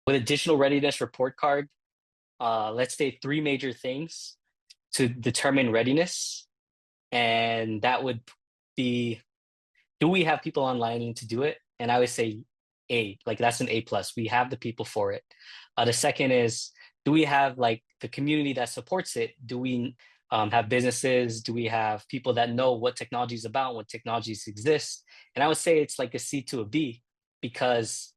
With a digital readiness report card, let's say three major things to determine readiness. And that would be, do we have people online to do it? And I would say A, like that's an A plus. We have the people for it. The second is, do we have like the community that supports it? Do we have businesses? Do we have people that know what technology is about, what technologies exist? And I would say it's like a C to a B because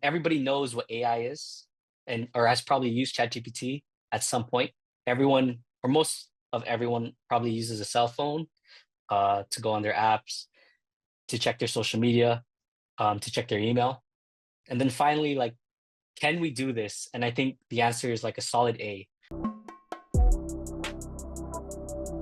everybody knows what AI is and or has probably used ChatGPT at some point. Everyone or most of everyone probably uses a cell phone to go on their apps, to check their social media, to check their email. And then finally, like, can we do this? And I think the answer is like a solid A.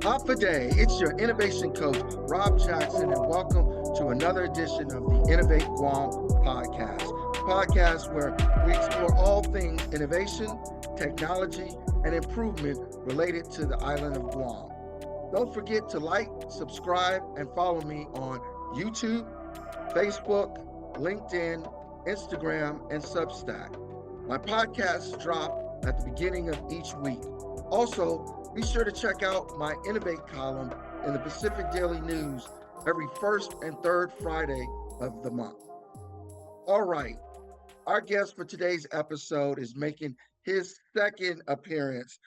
Alpha Day, it's your innovation coach, Rob Jackson, and welcome to another edition of the Innovate Guam podcast where we explore all things innovation, technology, and improvement related to the island of Guam. Don't forget to like, subscribe, and follow me on YouTube, Facebook, LinkedIn, Instagram, and Substack. My podcasts drop at the beginning of each week. Also, be sure to check out my Innovate column in the Pacific Daily News every first and third Friday of the month. All right, our guest for today's episode is making his second appearance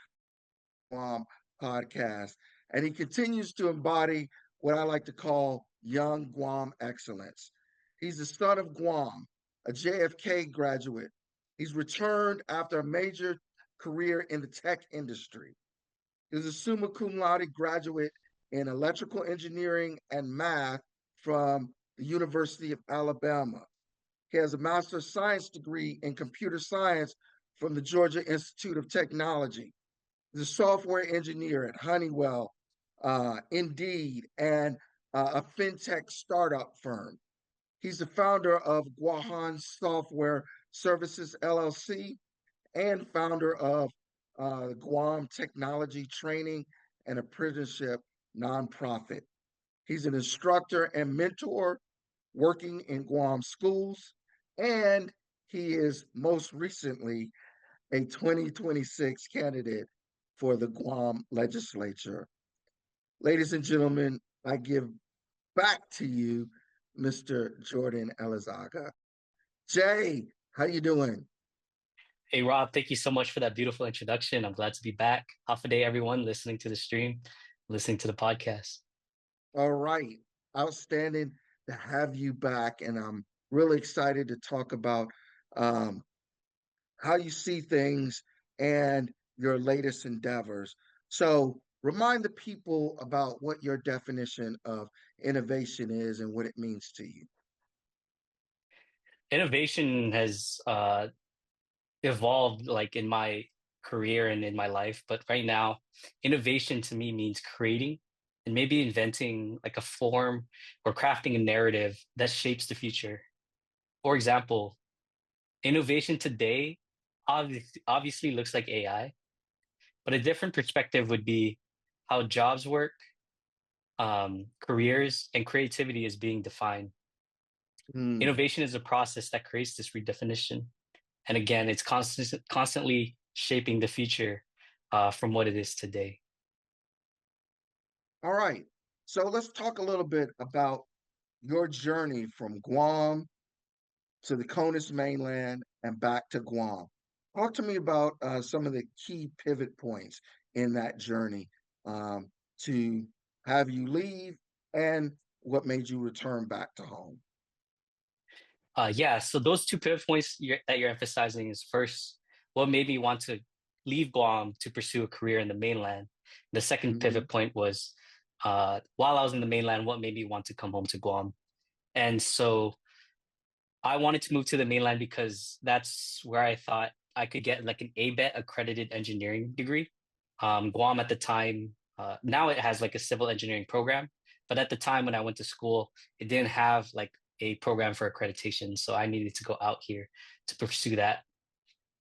on podcast, and he continues to embody what I like to call young Guam excellence. He's the son of Guam, a JFK graduate. He's returned after a major career in the tech industry. He was a summa cum laude graduate in electrical engineering and math from the University of Alabama. He has a Master of Science degree in computer science from the Georgia Institute of Technology. He's a software engineer at Honeywell, Indeed, and a fintech startup firm. He's the founder of Guahan Software Services, LLC, and founder of Guam Technology Training and Apprenticeship nonprofit. He's an instructor and mentor working in Guam schools, and he is most recently a 2026 candidate for the Guam legislature. Ladies and gentlemen, I give back to you, Mr. Jordan Elizaga. Jay, how you doing? Hey, Rob, thank you so much for that beautiful introduction. I'm glad to be back. Half a day, everyone listening to the stream, listening to the podcast. All right. Outstanding to have you back. And I'm really excited to talk about um, how you see things and your latest endeavors. So, remind the people about what your definition of innovation is and what it means to you. Innovation has evolved like in my career and in my life, but right now, innovation to me means creating and maybe inventing like a form or crafting a narrative that shapes the future. For example, innovation today obviously looks like AI, but a different perspective would be how jobs work, careers, and creativity is being defined. Hmm. Innovation is a process that creates this redefinition. And again, it's constantly shaping the future from what it is today. All right. So, let's talk a little bit about your journey from Guam to the Conus mainland and back to Guam. Talk to me about some of the key pivot points in that journey um, to have you leave and what made you return back to home. Yeah, so those two pivot points that you're emphasizing is first, what made me want to leave Guam to pursue a career in the mainland. The second Hmm. pivot point was while I was in the mainland, what made me want to come home to Guam. And so I wanted to move to the mainland because that's where I thought I could get like an ABET accredited engineering degree. Guam at the time, now it has like a civil engineering program, but at the time when I went to school, it didn't have like a program for accreditation. So I needed to go out here to pursue that.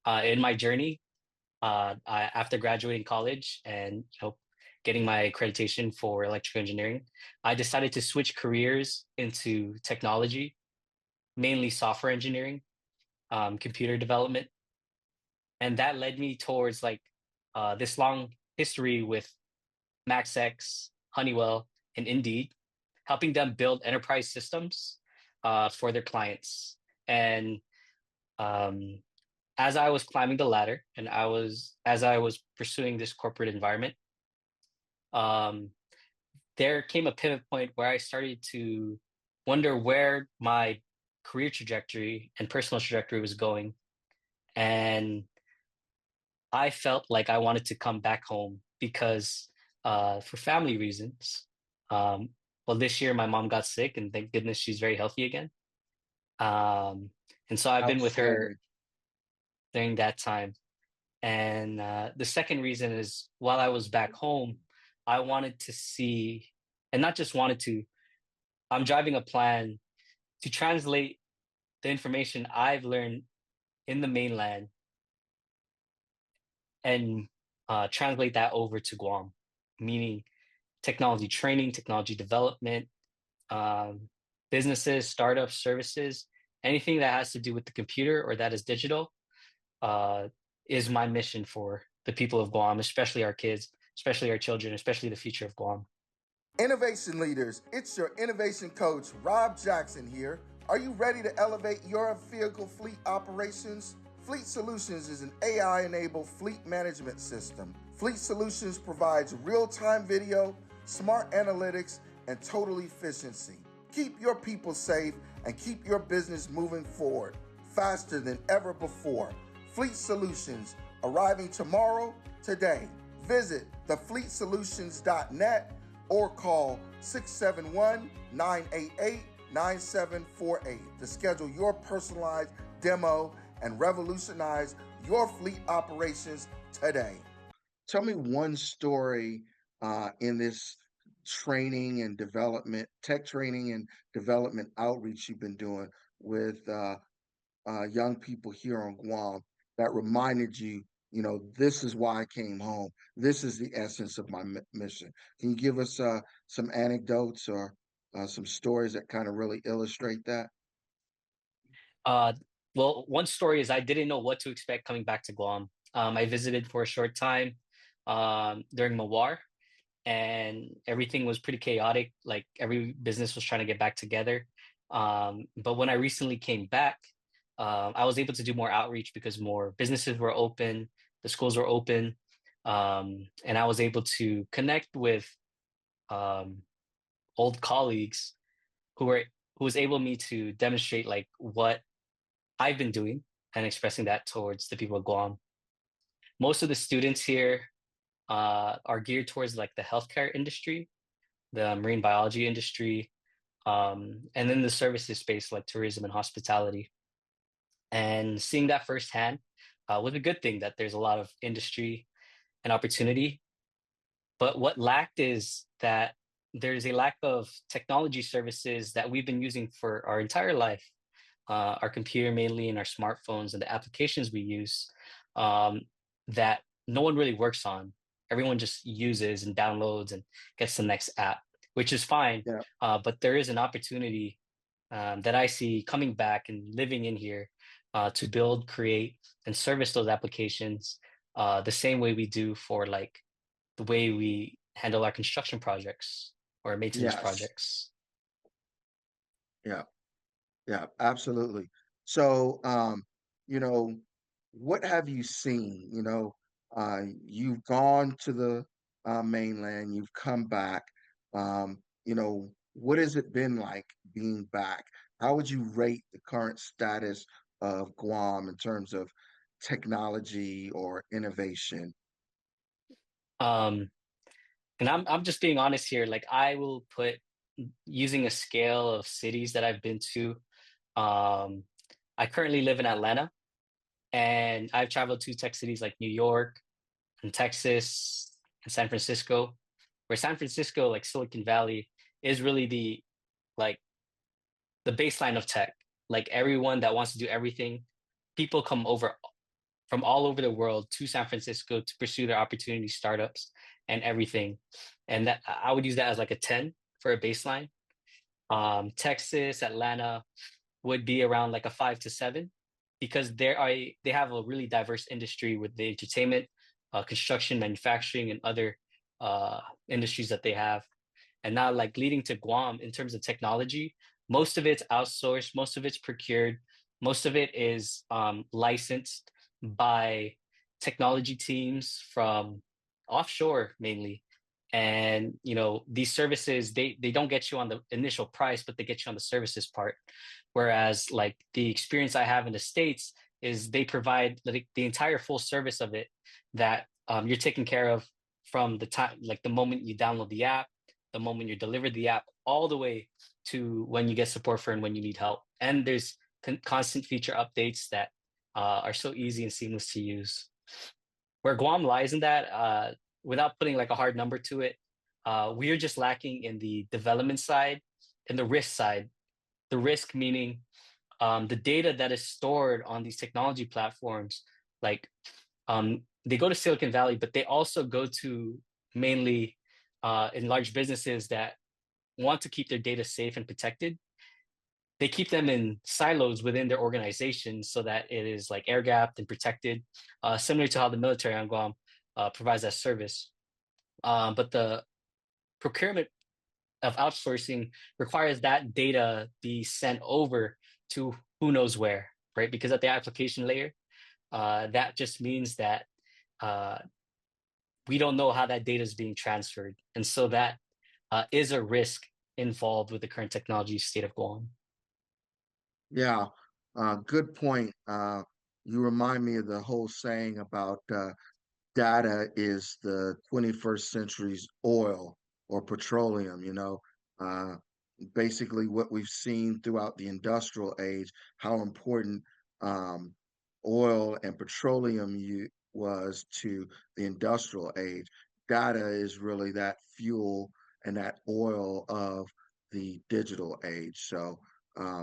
In my journey, after graduating college and getting my accreditation for electrical engineering, I decided to switch careers into technology, mainly software engineering, computer development. And that led me towards like this long history with MaxX, Honeywell, and Indeed, helping them build enterprise systems for their clients. And um, as I was climbing the ladder and as I was pursuing this corporate environment, um, there came a pivot point where I started to wonder where my career trajectory and personal trajectory was going. And I felt like I wanted to come back home because, for family reasons, um, well, this year my mom got sick, and thank goodness she's very healthy again. Um, and so I've been with her Outstanding. during that time. And the second reason is while I was back home, I wanted to see, and not just wanted to, I'm driving a plan to translate the information I've learned in the mainland and translate that over to Guam, meaning technology training, technology development, um, businesses, startups, services, anything that has to do with the computer or that is digital uh, is my mission for the people of Guam, especially our kids, especially our children, especially the future of Guam. Innovation leaders, it's your innovation coach, Rob Jackson here. Are you ready to elevate your vehicle fleet operations? Fleet Solutions is an AI-enabled fleet management system. Fleet Solutions provides real-time video, smart analytics, and total efficiency. Keep your people safe and keep your business moving forward faster than ever before. Fleet Solutions, arriving tomorrow, today. Visit thefleetsolutions.net or call 671-988-9748 to schedule your personalized demo and revolutionize your fleet operations today. Tell me one story in this training and development, tech training and development outreach you've been doing with young people here on Guam that reminded you, this is why I came home. This is the essence of my mission. Can you give us some anecdotes or some stories that kind of really illustrate that? Uh, well, one story is I didn't know what to expect coming back to Guam. I visited for a short time during Mawar, and everything was pretty chaotic. Like every business was trying to get back together. But when I recently came back, I was able to do more outreach because more businesses were open, the schools were open, and I was able to connect with um, old colleagues who were who was able me to demonstrate like what I've been doing and expressing that towards the people of Guam. Most of the students here are geared towards like the healthcare industry, the marine biology industry, and then the services space like tourism and hospitality. And seeing that firsthand was a good thing that there's a lot of industry and opportunity. But what lacked is that there's a lack of technology services that we've been using for our entire life, our computer mainly and our smartphones and the applications we use um, that no one really works on. Everyone just uses and downloads and gets the next app, which is fine. Yeah. But there is an opportunity that I see coming back and living in here to build, create, and service those applications the same way we do for like the way we handle our construction projects or maintenance Yes. projects. Yeah. Yeah, absolutely. So, you know, what have you seen? You've gone to the mainland, you've come back. What has it been like being back? How would you rate the current status of Guam in terms of technology or innovation? Um, and I'm just being honest here. Like I will put using a scale of cities that I've been to. Um, I currently live in Atlanta, and I've traveled to tech cities like New York and Texas and San Francisco. Where San Francisco, like Silicon Valley, is really like the baseline of tech. Like everyone that wants to do everything, people come over from all over the world to San Francisco to pursue their opportunity startups and everything. And that I would use that as like a 10 for a baseline. Texas, Atlanta would be around like a 5 to 7. because they have a really diverse industry with the entertainment, construction, manufacturing, and other industries that they have. And now, like leading to Guam in terms of technology, most of it's outsourced, most of it's procured, most of it is licensed by technology teams from offshore mainly. And these services, they don't get you on the initial price, but they get you on the services part. Whereas like the experience I have in the States is they provide like the entire full service of it, that you're taken care of from the time, like the moment you download the app, the moment you deliver the app, all the way to when you get support for and when you need help. And there's constant feature updates that are so easy and seamless to use. Where Guam lies in that, without putting like a hard number to it, we are just lacking in the development side and the risk side. The risk meaning the data that is stored on these technology platforms, like they go to Silicon Valley, but they also go to mainly in large businesses that want to keep their data safe and protected. They keep them in silos within their organization so that it is like air gapped and protected, similar to how the military on Guam provides that service. But the procurement of outsourcing requires that data be sent over to who knows where, right? Because at the application layer, that just means that uh, we don't know how that data is being transferred. And so that is a risk involved with the current technology state of Guam. Yeah, good point. You remind me of the whole saying about data is the 21st century's oil or petroleum, uh, basically what we've seen throughout the industrial age, how important um, oil and petroleum was to the industrial age. Data is really that fuel and that oil of the digital age. So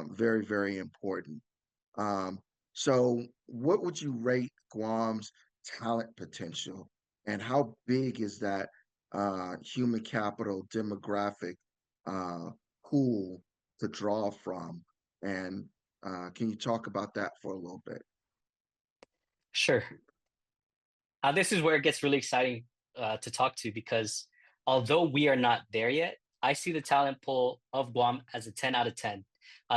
very, very important. Um, so what would you rate Guam's talent potential, and how big is that human capital demographic uh, pool to draw from? And can you talk about that for a little bit? Sure. This is where it gets really exciting to talk to, because although we are not there yet, I see the talent pool of Guam as a 10 out of 10.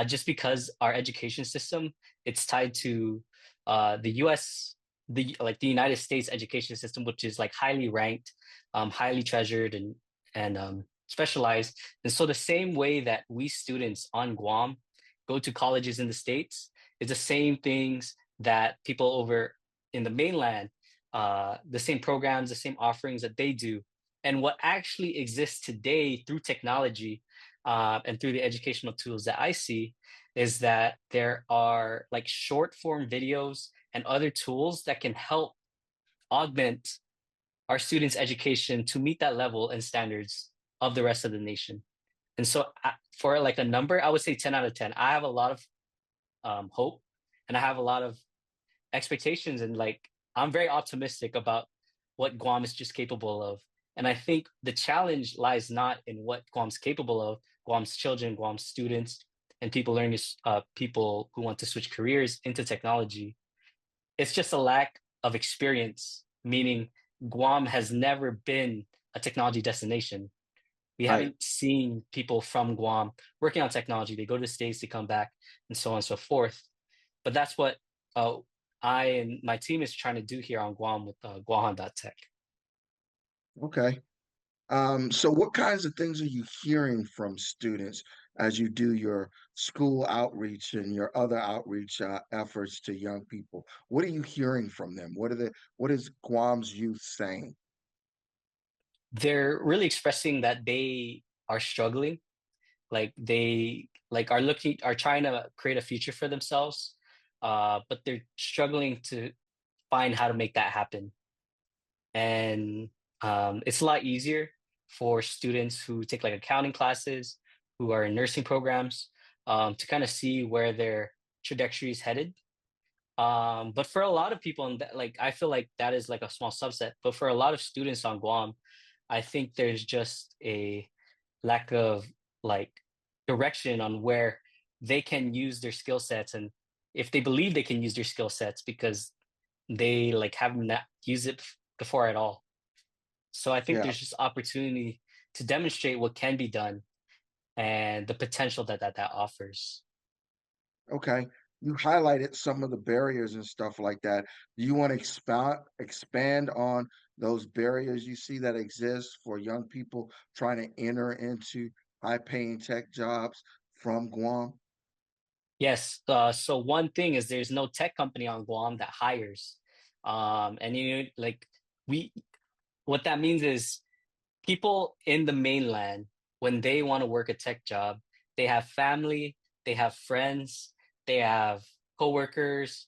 Just because our education system, it's tied to the US, the United States education system, which is like highly ranked, highly treasured, and specialized. And so the same way that we students on Guam go to colleges in the States is the same things that people over in the mainland, the same programs, the same offerings that they do. And what actually exists today through technology and through the educational tools that I see is that there are like short form videos and other tools that can help augment our students' education to meet that level and standards of the rest of the nation. And so, for like a number, I would say 10 out of 10. I have a lot of hope, and I have a lot of expectations, and like I'm very optimistic about what Guam is just capable of. And I think the challenge lies not in what Guam's capable of. Guam's children, Guam's students, and people learning, people who want to switch careers into technology. It's just a lack of experience, meaning Guam has never been a technology destination. We Right. haven't seen people from Guam working on technology. They go to the States, they come back, and so on and so forth. But that's what uh, I and my team is trying to do here on Guam with Guahan.tech. Okay. So what kinds of things are you hearing from students as you do your school outreach and your other outreach efforts to young people? What are you hearing from them? What is Guam's youth saying? They're really expressing that they are struggling, like they like are trying to create a future for themselves, but they're struggling to find how to make that happen. And it's a lot easier for students who take like accounting classes, who are in nursing programs, to kind of see where their trajectory is headed. But for a lot of people, and like I feel like that is like a small subset. But for a lot of students on Guam, I think there's just a lack of like direction on where they can use their skill sets and if they believe they can use their skill sets because they like have not used it before at all. So I think Yeah. there's just opportunity to demonstrate what can be done and the potential that offers. Okay. You highlighted some of the barriers and stuff like that. Do you want to expand on those barriers you see that exist for young people trying to enter into high-paying tech jobs from Guam? Yes. So one thing is there's no tech company on Guam that hires. And like we, what that means is people in the mainland, when they want to work a tech job, they have family, they have friends, they have coworkers,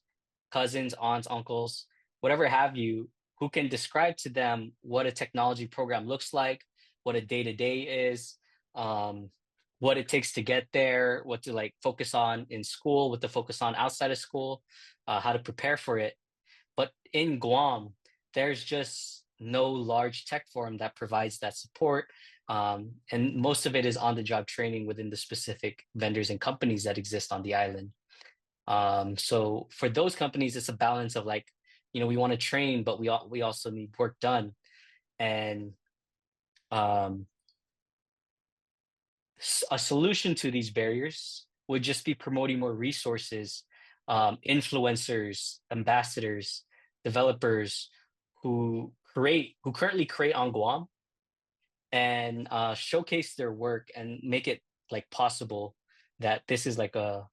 cousins, aunts, uncles, whatever have you, who can describe to them what a technology program looks like, what a day to day is, um, what it takes to get there, what to like focus on in school, what to focus on outside of school, how to prepare for it. But in Guam, there's just no large tech firm that provides that support. And most of it is on the job training within the specific vendors and companies that exist on the island. So for those companies, it's a balance of like, we want to train, but we also need work done. And um, a solution to these barriers would just be promoting more resources, influencers, ambassadors, developers who currently create on Guam and showcase their work and make it like possible that this is like a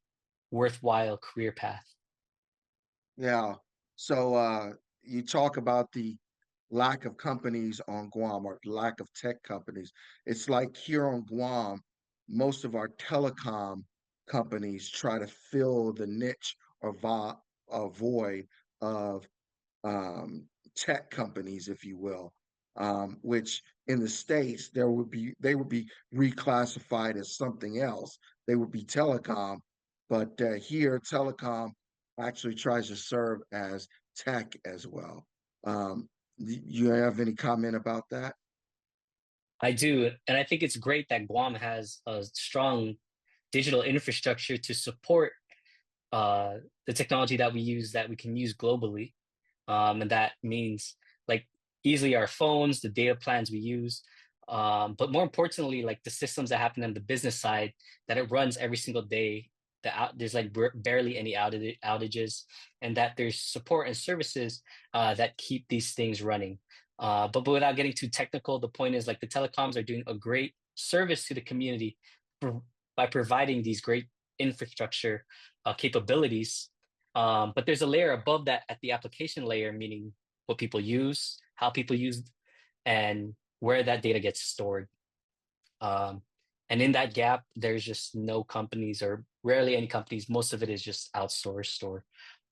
worthwhile career path. Yeah. So you talk about the lack of companies on Guam or lack of tech companies. It's like here on Guam, most of our telecom companies try to fill the niche or void of um, tech companies, if you will, which in the States they would be reclassified as something else. They would be telecom, but here telecom actually tries to serve as tech as well. You have any comment about that? I do, and I think it's great that Guam has a strong digital infrastructure to support uh, the technology that we use that we can use globally. And that means like easily our phones, the data plans we use, but more importantly, like the systems that happen on the business side that it runs every single day. There's like barely any outages, and that there's support and services that keep these things running. But without getting too technical, the point is like the telecoms are doing a great service to the community pro- by providing these great infrastructure capabilities, but there's a layer above that at the application layer, meaning what people use, how people use, and where that data gets stored. Um, and in that gap, there's just no companies or rarely any companies. Most of it is just outsourced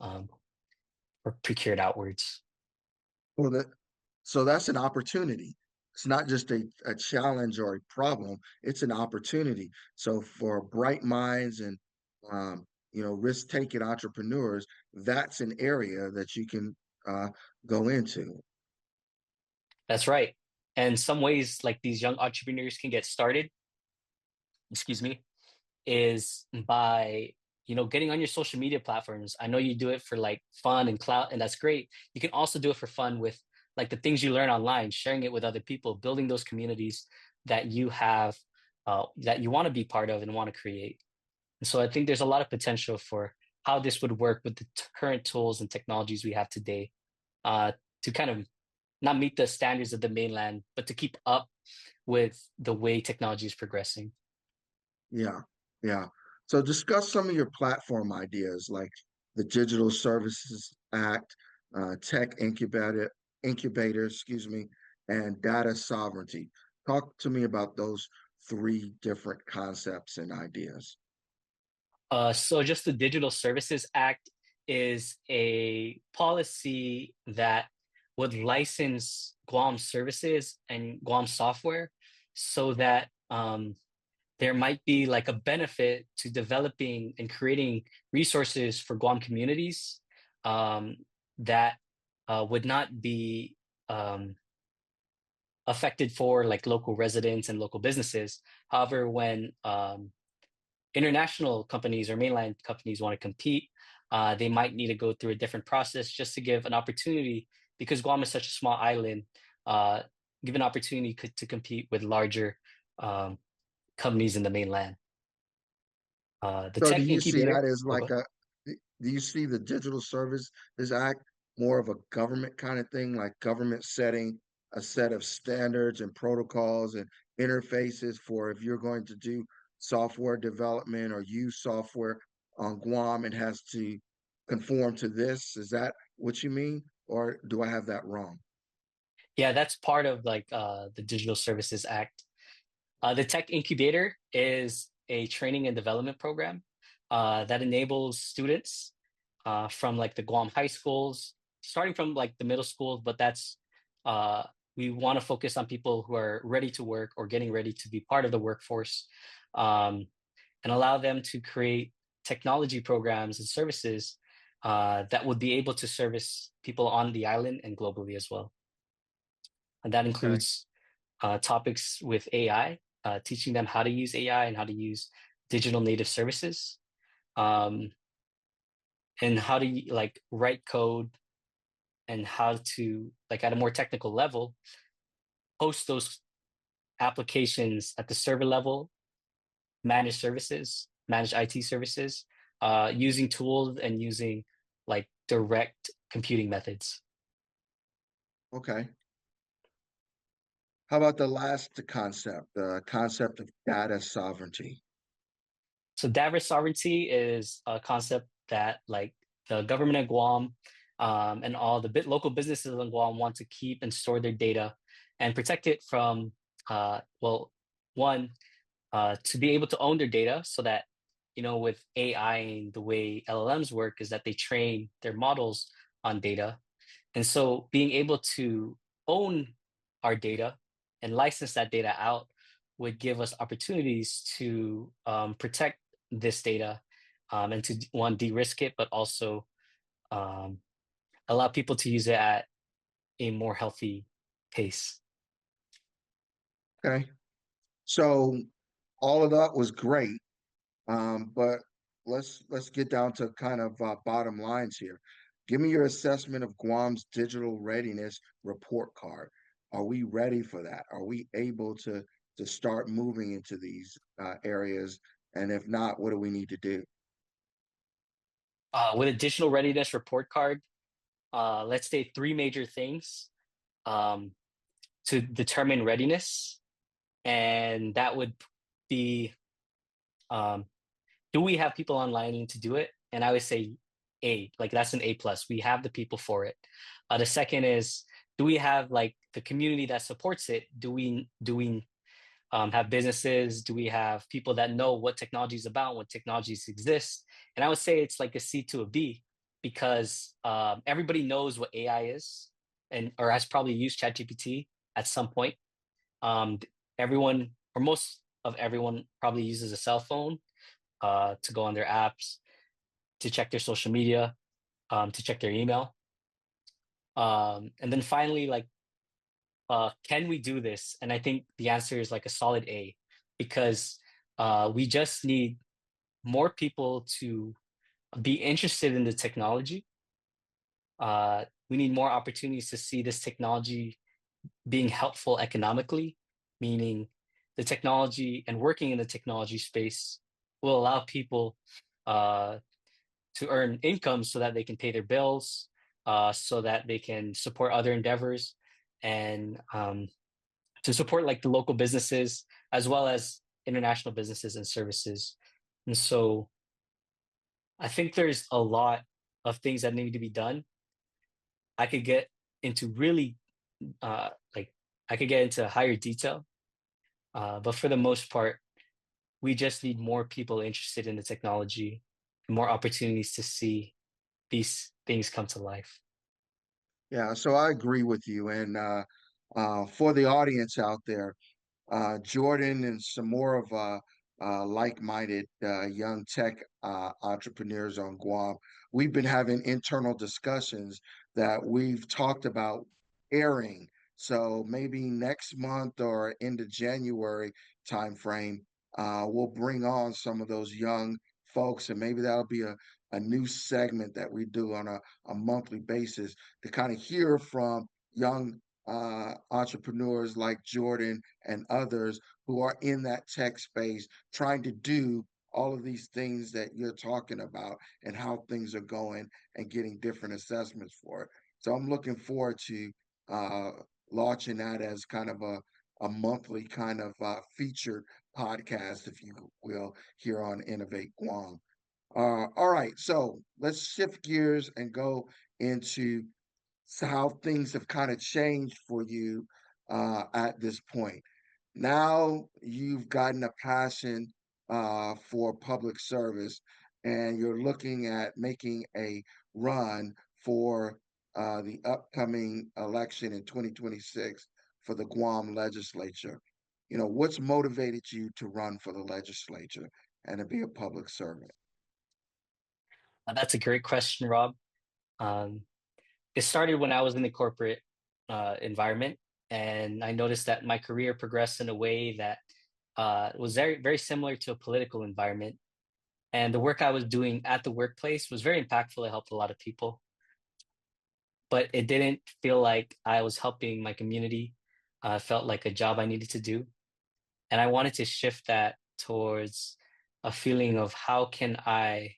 um, or procured outwards. Well, so that's an opportunity. It's not just a challenge or a problem, it's an opportunity. So for bright minds and risk-taking entrepreneurs, that's an area that you can uh, go into. That's right. And some ways like these young entrepreneurs can get started, excuse me, is by getting on your social media platforms. I know you do it for like fun and clout, and that's great. You can also do it for fun with like the things you learn online, sharing it with other people, building those communities that you have that you want to be part of and want to create. And so I think there's a lot of potential for how this would work with the current tools and technologies we have today, uh, to kind of not meet the standards of the mainland, but to keep up with the way technology is progressing. Yeah, yeah. So discuss some of your platform ideas like the Digital Services Act, Tech Incubator, excuse me, and data sovereignty. Talk to me about those three different concepts and ideas. So just the Digital Services Act is a policy that would license Guam services and Guam software so that there might be like a benefit to developing and creating resources for Guam communities um, that would not be um, affected for like local residents and local businesses. However, when international companies or mainland companies want to compete, they might need to go through a different process just to give an opportunity because Guam is such a small island. Uh, Give an opportunity to compete with larger um, companies in the mainland. The So do tech you see incubator. that as Oh, like do you see the Digital Services Act more of a government kind of thing, like government setting a set of standards and protocols and interfaces for if you're going to do software development or use software on Guam, it has to conform to this? Is that what you mean? Or do I have that wrong? yeah, that's part of like the Digital Services Act. The Tech Incubator is a training and development program that enables students from like the Guam high schools, starting from like the middle schools, but uh, we want to focus on people who are ready to work or getting ready to be part of the workforce, um, and allow them to create technology programs and services that would be able to service people on the island and globally as well. And that Okay. includes topics with AI, teaching them how to use AI and how to use digital native services, um, and how to like write code and how to like at a more technical level host those applications at the server level, manage IT services, using tools and using like direct computing methods. Okay. How about the concept of data sovereignty? So data sovereignty is a concept that like the government of Guam and all the local businesses in Guam want to keep and store their data and protect it from, well, one, to be able to own their data so that, with AI and the way LLMs work is that they train their models on data. And so being able to own our data and license that data out would give us opportunities to protect this data and to one de-risk it, but also um, allow people to use it at a more healthy pace. Okay. So all of that was great. But let's get down to kind of bottom lines here. Give me your assessment of Guam's digital readiness report card. Are we ready for that? Are we able to start moving into these areas? And if not, what do we need to do? With a digital readiness report card, let's say three major things um, to determine readiness, and that would be um, do we have people online to do it? And I would say A, like that's an A plus. We have the people for it. The second is, do we have like the community that supports it? Do we have businesses? Do we have people that know what technology is about, what technologies exist? And I would say it's like a C to a B because everybody knows what AI is and or has probably used ChatGPT at some point. Um, Everyone or most of everyone probably uses a cell phone to go on their apps, to check their social media, to check their email. And then finally, like, can we do this? And I think the answer is like a solid A, because we just need more people to be interested in the technology. We need more opportunities to see this technology being helpful economically, meaning the technology and working in the technology space will allow people uh, to earn income so that they can pay their bills, so that they can support other endeavors, and to support like the local businesses as well as international businesses and services. And so I think there's a lot of things that need to be done. I could get into really like I could get into higher detail, but for the most part, we just need more people interested in the technology and more opportunities to see these things come to life. Yeah, so I agree with you. And for the audience out there, Jordan and some more of like-minded young tech entrepreneurs on Guam. We've been having internal discussions that we've talked about airing. So maybe next month or into January timeframe, we'll bring on some of those young folks, and maybe that'll be a new segment that we do on a monthly basis to kind of hear from young entrepreneurs like Jordan and others who are in that tech space trying to do all of these things that you're talking about and how things are going and getting different assessments for it. So I'm looking forward to uh, launching that as kind of a monthly kind of featured podcast, if you will, here on Innovate Guam. All right, so let's shift gears and go into how things have kind of changed for you at this point. Now you've gotten a passion for public service, and you're looking at making a run for the upcoming election in 2026 for the Guam legislature. You know, what's motivated you to run for the legislature and to be a public servant? That's a great question, Rob. Um, it started when I was in the corporate environment, and I noticed that my career progressed in a way that was very, very similar to a political environment. And the work I was doing at the workplace was very impactful. It helped a lot of people, but it didn't feel like I was helping my community. It felt like a job I needed to do. And I wanted to shift that towards a feeling of how can I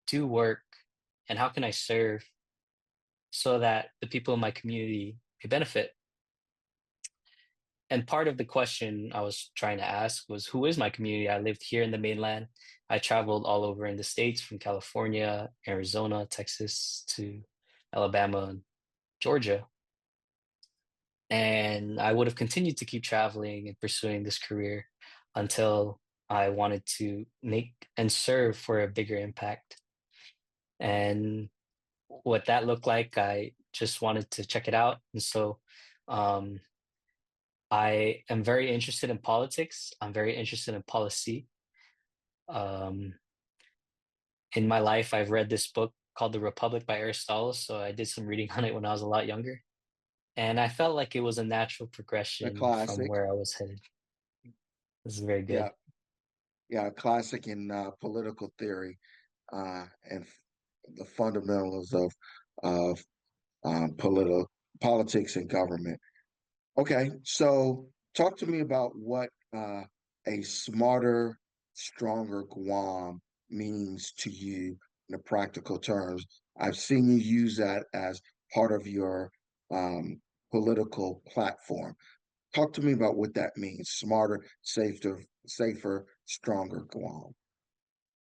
do work and how can I serve so that the people in my community could benefit. And part of the question I was trying to ask was, who is my community? I lived here in the mainland. I traveled all over in the States from California, Arizona, Texas to Alabama and Georgia. And I would have continued to keep traveling and pursuing this career until I wanted to make and serve for a bigger impact. And what that looked like, I just wanted to check it out. And so um, I am very interested in politics. I'm very interested in policy. Um, in my life, I've read this book called The Republic by Aristotle. So I did some reading on it when I was a lot younger. And I felt like it was a natural A progression from classic. where I was headed. This is very Yeah, good. yeah, a classic in political theory and the fundamentals of politics and government. Okay, so talk to me about what a smarter, stronger Guam means to you in the practical terms. I've seen you use that as part of your um, political platform. Talk to me about what that means. Smarter, safer, stronger Guam.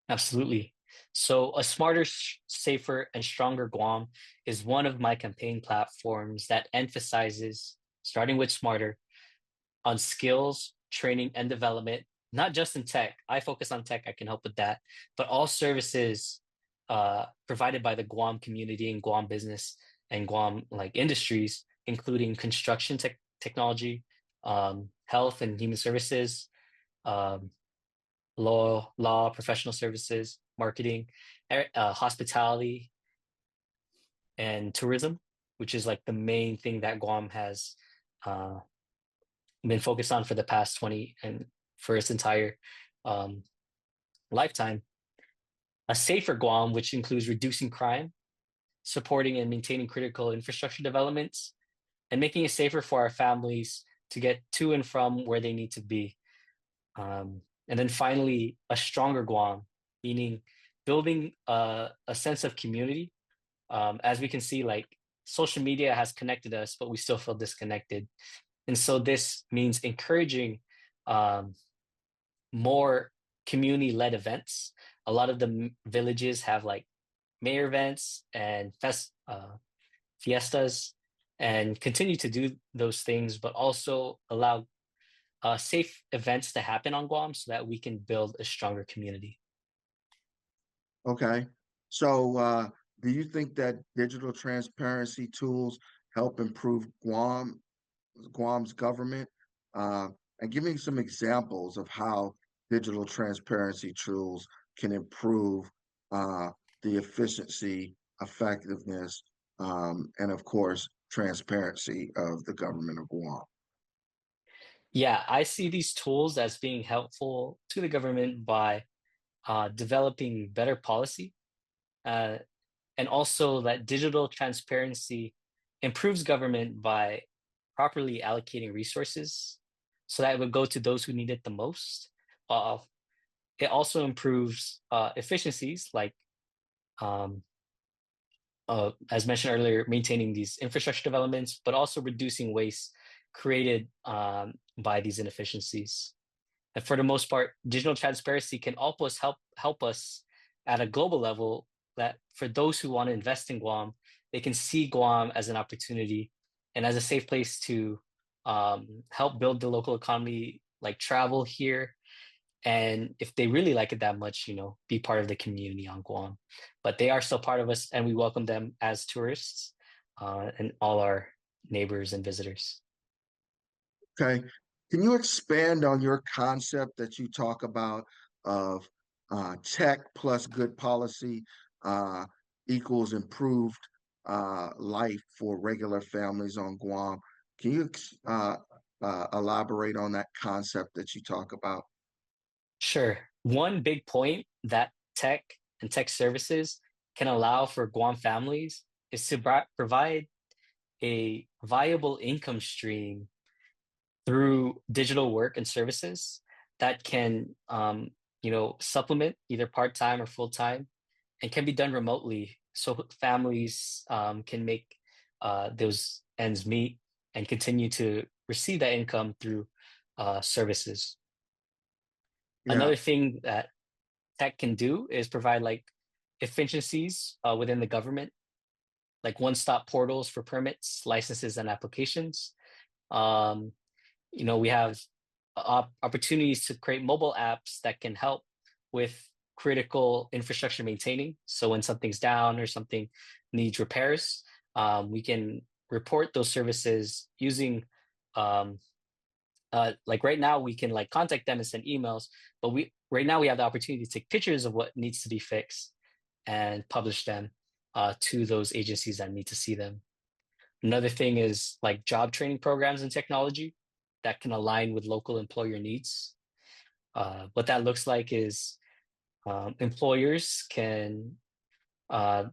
Absolutely. So, a smarter, safer, and stronger Guam is one of my campaign platforms that emphasizes, starting with smarter, on skills, training, and development, not just in tech. I focus on tech, I can help with that, but all services provided by the Guam community and Guam business and Guam like industries, including construction technology, health and human services, um, law, professional services, marketing, hospitality, and tourism, which is like the main thing that Guam has uh, been focused on for the past 20 and for its entire um, lifetime. A safer Guam, which includes reducing crime, supporting and maintaining critical infrastructure developments, and making it safer for our families to get to and from where they need to be. And then finally, a stronger Guam, meaning building a sense of community. As we can see, like social media has connected us, but we still feel disconnected. And so this means encouraging um, more community-led events. A lot of the villages have like mayor events and fiestas, and continue to do those things, but also allow safe events to happen on Guam so that we can build a stronger community. Okay. So, do you think that digital transparency tools help improve Guam's government? Uh, and give me some examples of how digital transparency tools can improve uh, the efficiency, effectiveness, and of course, transparency of the government of Guam. Yeah, I see these tools as being helpful to the government by developing better policy, Uh, and also that digital transparency improves government by properly allocating resources so that it would go to those who need it the most. Uh, it also improves efficiencies like um, as mentioned earlier, maintaining these infrastructure developments, but also reducing waste created by these inefficiencies. And for the most part, digital transparency can almost help us at a global level. That for those who want to invest in Guam, they can see Guam as an opportunity and as a safe place to help build the local economy, like travel here, and if they really like it that much, be part of the community on Guam. But they are still part of us, and we welcome them as tourists and all our neighbors and visitors. Okay. Can you expand on your concept that you talk about of tech plus good policy uh, equals improved life for regular families on Guam? Can you elaborate on that concept that you talk about? Sure. One big point that tech and tech services can allow for Guam families is to provide a viable income stream through digital work and services that can, supplement either part-time or full-time and can be done remotely. So families can make those ends meet and continue to receive that income through services. Yeah, Another thing that tech can do is provide like efficiencies within the government, like one-stop portals for permits, licenses, and applications. Um, we have opportunities to create mobile apps that can help with critical infrastructure maintaining. So when something's down or something needs repairs, we can report those services using um, like right now we can like contact them and send emails, but we right now we have the opportunity to take pictures of what needs to be fixed and publish them to those agencies that need to see them. Another thing is like job training programs in technology that can align with local employer needs. What that looks like is employers can uh,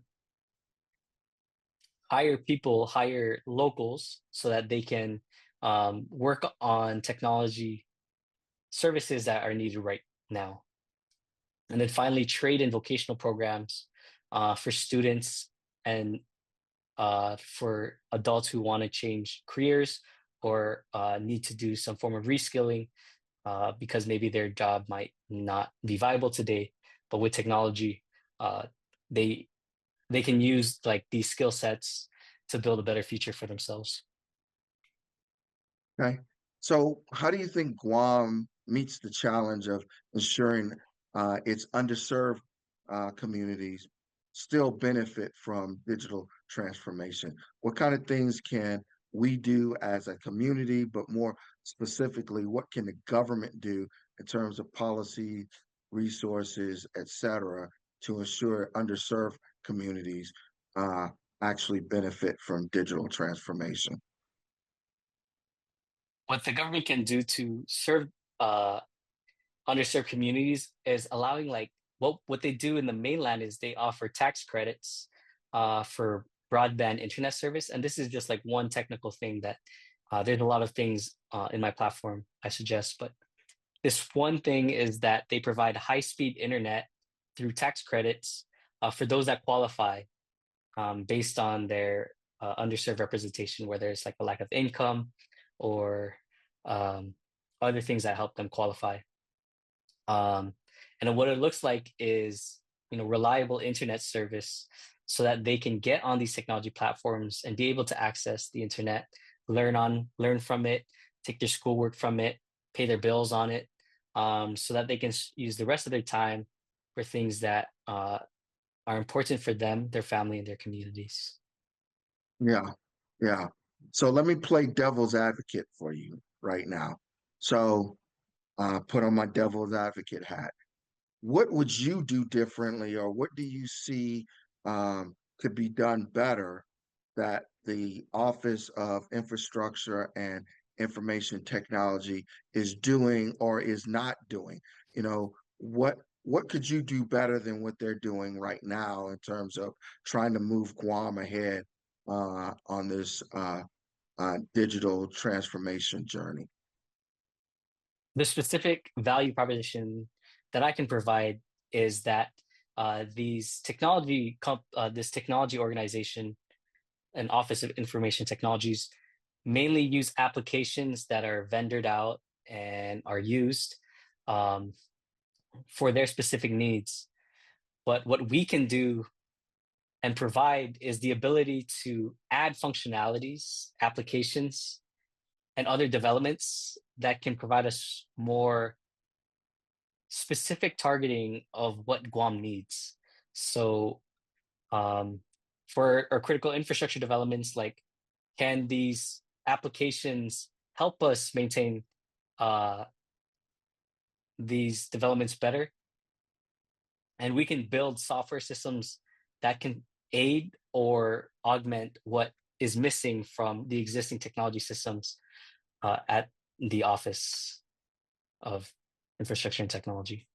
hire locals so that they can work on technology services that are needed right now. And then finally, trade and vocational programs for students and for adults who want to change careers or need to do some form of reskilling because maybe their job might not be viable today. But with technology, uh, they they can use like these skill sets to build a better future for themselves. okay. So how do you think Guam meets the challenge of ensuring its underserved communities still benefit from digital transformation? What kind of things can we do as a community, but more specifically, what can the government do in terms of policy, resources, et cetera, to ensure underserved communities uh, actually benefit from digital transformation? What the government can do to serve uh, underserved communities is allowing like what they do in the mainland is they offer tax credits for broadband internet service, and this is just like one technical thing that there's a lot of things in my platform I suggest, but this one thing is that they provide high-speed internet through tax credits for those that qualify based on their underserved representation, where there's like a lack of income or um, other things that help them qualify. Um, and what it looks like is, reliable internet service so that they can get on these technology platforms and be able to access the internet, learn from it, take their schoolwork from it, pay their bills on it, so that they can use the rest of their time for things that are important for them, their family, and their communities. Yeah, yeah. So let me play devil's advocate for you right now. So put on my devil's advocate hat. What would you do differently, or what do you see could be done better that the Office of Infrastructure and Information Technology is doing or is not doing? What what could you do better than what they're doing right now in terms of trying to move Guam ahead on this digital transformation journey? The specific value proposition that I can provide is that this technology organization and Office of Information Technologies mainly use applications that are vendored out and are used um, for their specific needs. But what we can do and provide is the ability to add functionalities, applications, and other developments that can provide us more specific targeting of what Guam needs. So, um, for our critical infrastructure developments, like can these applications help us maintain uh, these developments better? And we can build software systems that can aid or augment what is missing from the existing technology systems at the Office of Infrastructure and Technology.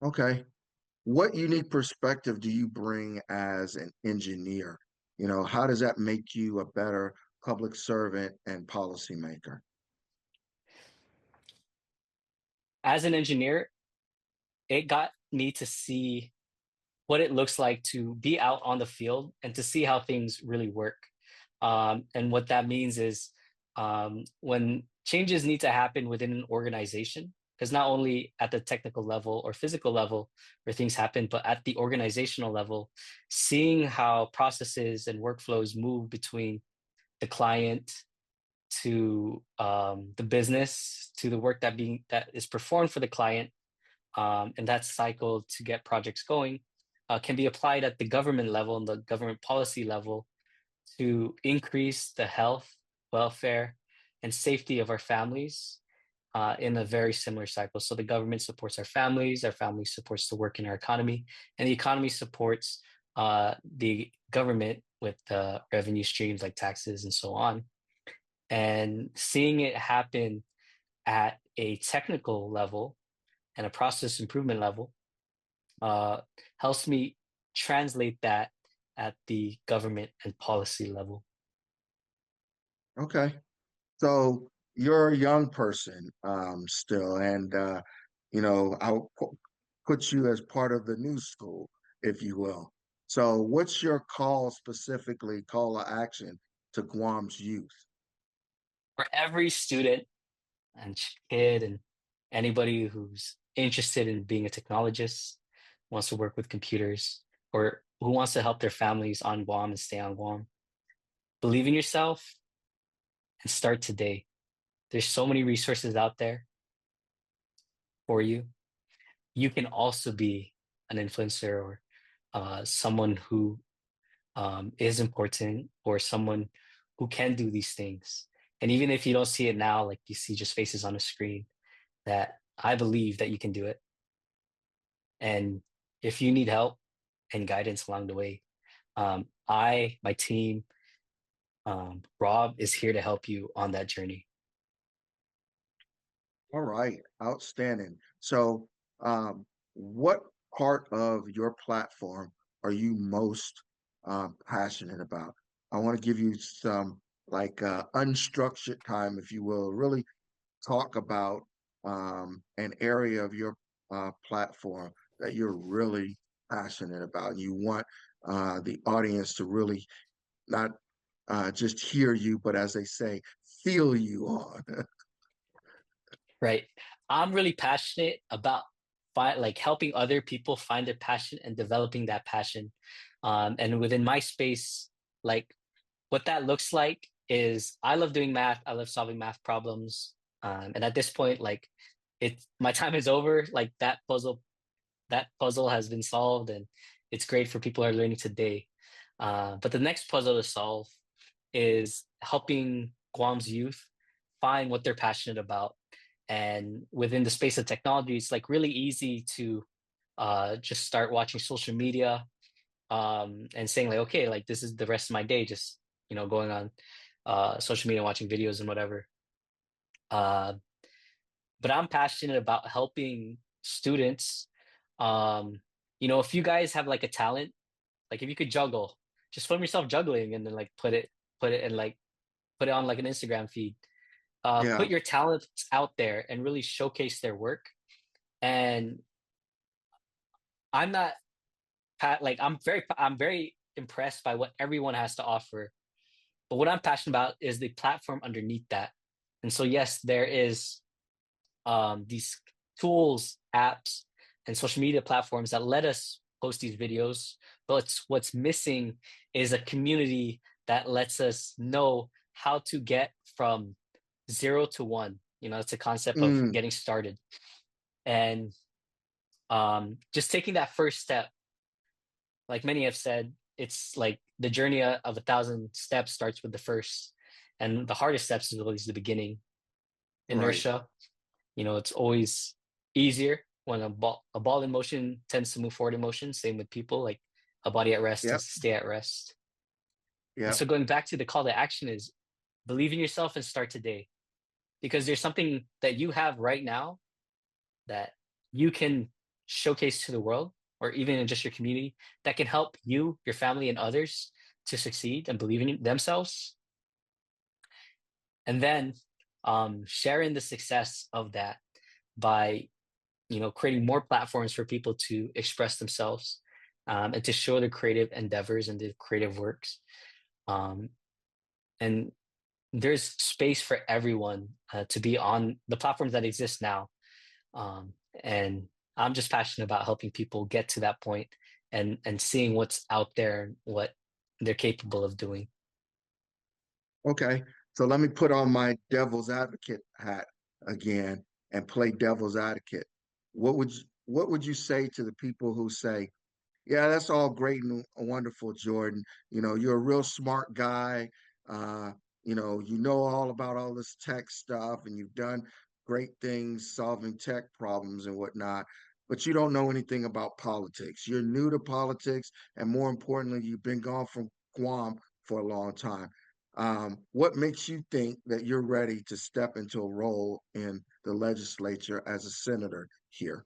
Okay. What unique perspective do you bring as an engineer? How does that make you a better public servant and policymaker? As an engineer, it got me to see what it looks like to be out on the field and to see how things really work. And what that means is when changes need to happen within an organization, because not only at the technical level or physical level where things happen, but at the organizational level, seeing how processes and workflows move between the client to the business to the work that is performed for the client, and that cycle to get projects going can be applied at the government level and the government policy level to increase the health, welfare, and safety of our families in a very similar cycle. So the government supports our family supports the work in our economy, and the economy supports the government with revenue streams like taxes and so on. And seeing it happen at a technical level and a process improvement level uh, helps me translate that at the government and policy level. Okay. So you're a young person still, and I'll put you as part of the new school, if you will. So what's your call specifically, call to action to Guam's youth? For every student and kid and anybody who's interested in being a technologist, wants to work with computers, or who wants to help their families on Guam and stay on Guam, believe in yourself and start today. There's so many resources out there for you. You can also be an influencer or someone who is important or someone who can do these things. And even if you don't see it now, like you see just faces on a screen, that I believe that you can do it. And if you need help and guidance along the way, my team, Rob is here to help you on that journey. All right, outstanding. So, what part of your platform are you most passionate about? I want to give you some like unstructured time, if you will, really talk about an area of your platform that you're really passionate about. You want the audience to really not just hear you, but as they say, feel you on. Right. I'm really passionate about like helping other people find their passion and developing that passion. And within my space, like what that looks like is I love doing math. I love solving math problems. And at this point, like my time is over. Like that puzzle has been solved and it's great for people who are learning today. But the next puzzle to solve is helping Guam's youth find what they're passionate about. And within the space of technology, it's like really easy to just start watching social media and saying like, okay, like this is the rest of my day, just going on social media, watching videos and whatever. Uh, but I'm passionate about helping students If you guys have like a talent, like if you could juggle, just film yourself juggling and then like put it and like put it on like an Instagram feed. Put Yeah. your talents out there and really showcase their work. And I'm not like I'm very impressed by what everyone has to offer. But what I'm passionate about is the platform underneath that. And so yes, there is these tools, apps, and social media platforms that let us post these videos. But what's missing is a community that lets us know how to get from 0 to 1. It's a concept of Mm, getting started. And just taking that first step, like many have said, it's like the journey of 1,000 steps starts with the first. And the hardest steps is always the beginning. right. Inertia, it's always easier when a ball in motion tends to move forward in motion. Same with people, like a body at rest Yep. tends to stay at rest. And Yep. so going back to the call to action is believe in yourself and start today, because there's something that you have right now that you can showcase to the world or even in just your community that can help you, your family, and others to succeed and believe in themselves. And then sharing the success of that by creating more platforms for people to express themselves, and to show their creative endeavors and their creative works. Um, and there's space for everyone to be on the platforms that exist now. And I'm just passionate about helping people get to that point and seeing what's out there and what they're capable of doing. Okay. So let me put on my devil's advocate hat again and play devil's advocate. What would you say to the people who say, yeah, that's all great and wonderful, Jordan. You're a real smart guy. Uh, you know all about all this tech stuff and you've done great things solving tech problems and whatnot, but you don't know anything about politics. You're new to politics, and more importantly, you've been gone from Guam for a long time. What makes you think that you're ready to step into a role in the legislature as a senator here?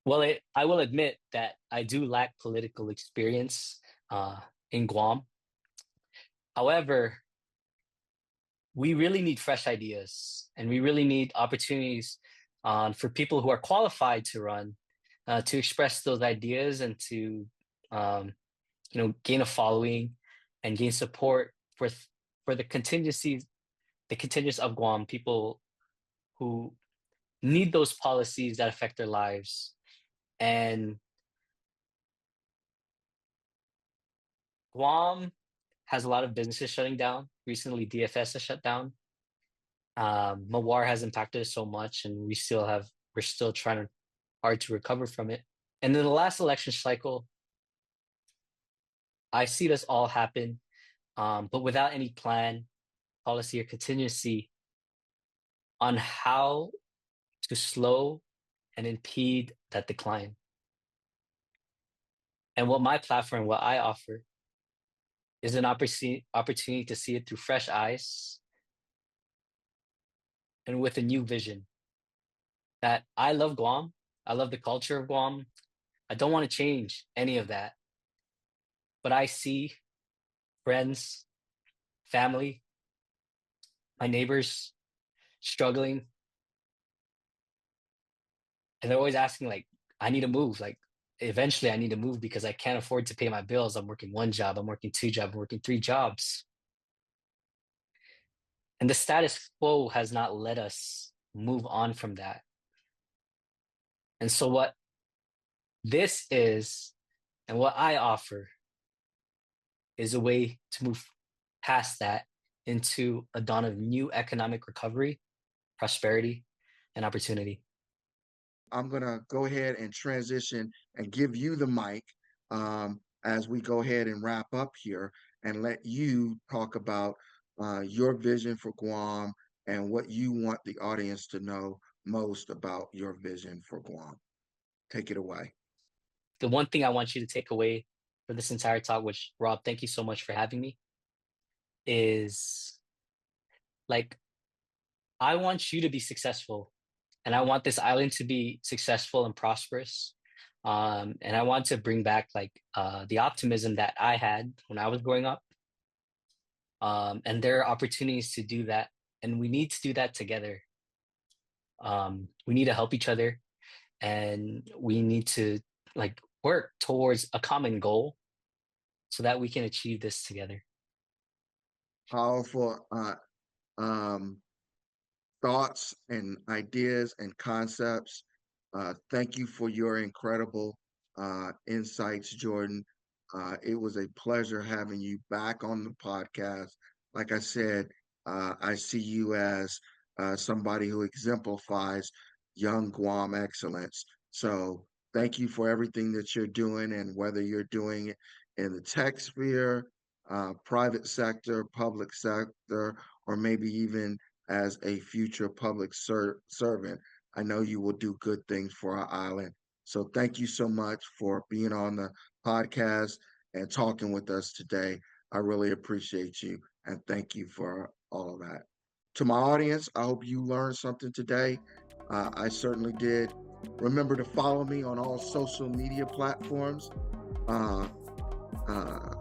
Well, I will admit that I do lack political experience uh, in Guam. However, we really need fresh ideas and we really need opportunities for people who are qualified to run, to express those ideas and to um, gain a following and gain support for the contingents of Guam, people who need those policies that affect their lives. And Guam has a lot of businesses shutting down. Recently, DFS has shut down. Mawar has impacted us so much, and we're still trying hard to recover from it. And in the last election cycle, I see this all happen, but without any plan, policy, or contingency on how to slow and impede that decline. And what I offer, is an opportunity to see it through fresh eyes and with a new vision. That I love Guam. I love the culture of Guam. I don't want to change any of that. But I see friends, family, my neighbors struggling, and they're always asking, like, I need to move. Like, eventually I need to move because I can't afford to pay my bills. I'm working one job, I'm working two jobs, I'm working three jobs. And the status quo has not let us move on from that. And so what this is, and what I offer, is a way to move past that into a dawn of new economic recovery, prosperity, and opportunity. I'm going to go ahead and transition and give you the mic as we go ahead and wrap up here and let you talk about your vision for Guam and what you want the audience to know most about your vision for Guam. Take it away. The one thing I want you to take away for this entire talk, which Rob, thank you so much for having me, is like, I want you to be successful And I want this island to be successful and prosperous. And I want to bring back like the optimism that I had when I was growing up. And there are opportunities to do that, and we need to do that together. We need to help each other, and we need to like work towards a common goal so that we can achieve this together. Powerful um, thoughts and ideas and concepts. Thank you for your incredible insights, Jordan. It was a pleasure having you back on the podcast. Like I said, I see you as somebody who exemplifies young Guam excellence. So thank you for everything that you're doing, and whether you're doing it in the tech sphere, private sector, public sector, or maybe even as a future public servant. I know you will do good things for our island. So thank you so much for being on the podcast and talking with us today. I really appreciate you, and thank you for all of that. To my audience, I hope you learned something today. I certainly did. Remember to follow me on all social media platforms. Uh, uh,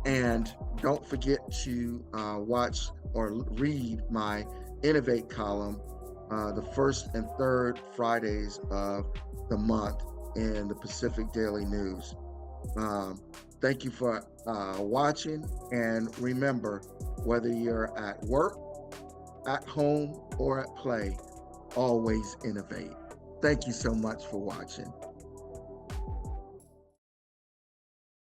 and don't forget to watch or read my Innovate column the first and third Fridays of the month in the Pacific Daily News. Um, Thank you for watching. And remember, whether you're at work, at home, or at play, always innovate. Thank you so much for watching.